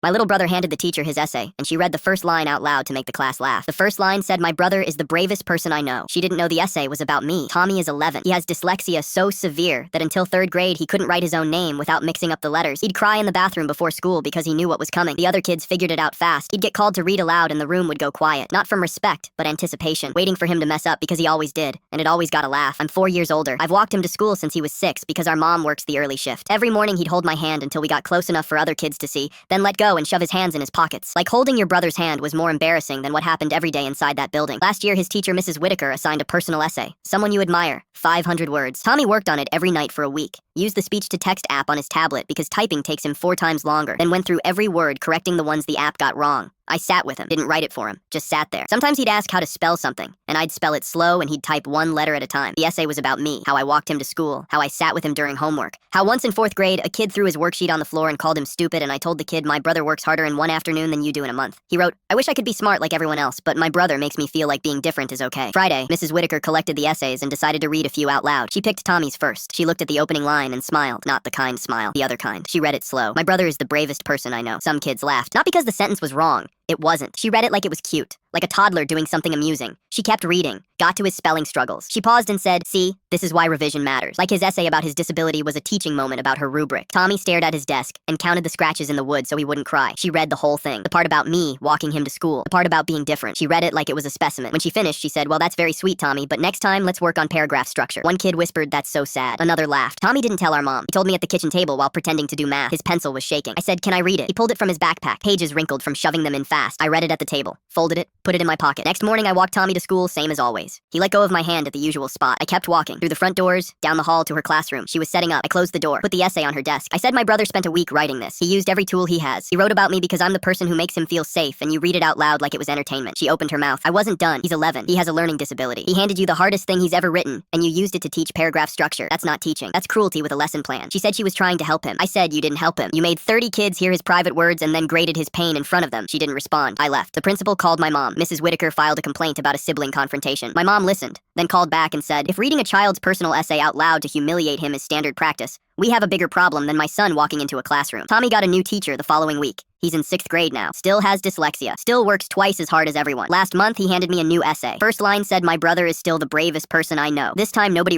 My little brother handed the teacher his essay, and she read the first line out loud to make the class laugh. The first line said, "My brother is the bravest person I know." She didn't know the essay was about me. Tommy is 11. He has dyslexia so severe that until 3rd grade, he couldn't write his own name without mixing up the letters. He'd cry in the bathroom before school because he knew what was coming. The other kids figured it out fast. He'd get called to read aloud and the room would go quiet. Not from respect, but anticipation. Waiting for him to mess up because he always did, and it always got a laugh. I'm 4 years older. I've walked him to school since he was 6 because our mom works the early shift. Every morning he'd hold my hand until we got close enough for other kids to see, then let go and shove his hands in his pockets. Like holding your brother's hand was more embarrassing than what happened every day inside that building. Last year, his teacher, Mrs. Whitaker, assigned a personal essay. Someone you admire. 500 words. Tommy worked on it every night for a week. Used the speech-to-text app on his tablet because typing takes him 4 times longer. Then went through every word, correcting the ones the app got wrong. I sat with him, didn't write it for him, just sat there. Sometimes he'd ask how to spell something, and I'd spell it slow and he'd type 1 letter at a time. The essay was about me, how I walked him to school, how I sat with him during homework, how once in 4th grade, a kid threw his worksheet on the floor and called him stupid, and I told the kid, "My brother works harder in 1 afternoon than you do in a month." He wrote, "I wish I could be smart like everyone else, but my brother makes me feel like being different is okay." Friday, Mrs. Whitaker collected the essays and decided to read a few out loud. She picked Tommy's first. She looked at the opening line and smiled, not the kind smile, the other kind. She read it slow. "My brother is the bravest person I know." Some kids laughed, not because the sentence was wrong. It wasn't. She read it like it was cute, like a toddler doing something amusing. She kept reading, got to his spelling struggles. She paused and said, "See, this is why revision matters." Like his essay about his disability was a teaching moment about her rubric. Tommy stared at his desk and counted the scratches in the wood so he wouldn't cry. She read the whole thing. The part about me walking him to school. The part about being different. She read it like it was a specimen. When she finished, she said, "Well, that's very sweet, Tommy, but next time, let's work on paragraph structure." One kid whispered, "That's so sad." Another laughed. Tommy didn't tell our mom. He told me at the kitchen table while pretending to do math. His pencil was shaking. I said, "Can I read it?" He pulled it from his backpack. Pages wrinkled from shoving them in fast. I read it at the table, folded it, put it in my pocket. Next morning, I walked Tommy to school, same as always. He let go of my hand at the usual spot. I kept walking, through the front doors, down the hall to her classroom. She was setting up. I closed the door, put the essay on her desk. I said my brother spent a week writing this. He used every tool he has. He wrote about me because I'm the person who makes him feel safe, and you read it out loud like it was entertainment. She opened her mouth. I wasn't done. He's 11. He has a learning disability. He handed you the hardest thing he's ever written, and you used it to teach paragraph structure. That's not teaching. That's cruelty with a lesson plan. She said she was trying to help him. I said you didn't help him. You made 30 kids hear his private words and then graded his pain in front of them. She didn't respond. I left. The principal called my mom. Mrs. Whitaker filed a complaint about a sibling confrontation. My mom listened, then called back and said, "If reading a child's personal essay out loud to humiliate him is standard practice, we have a bigger problem than my son walking into a classroom." Tommy got a new teacher the following week. He's in 6th grade now. Still has dyslexia. Still works twice as hard as everyone. Last month, he handed me a new essay. First line said, "My brother is still the bravest person I know." This time, nobody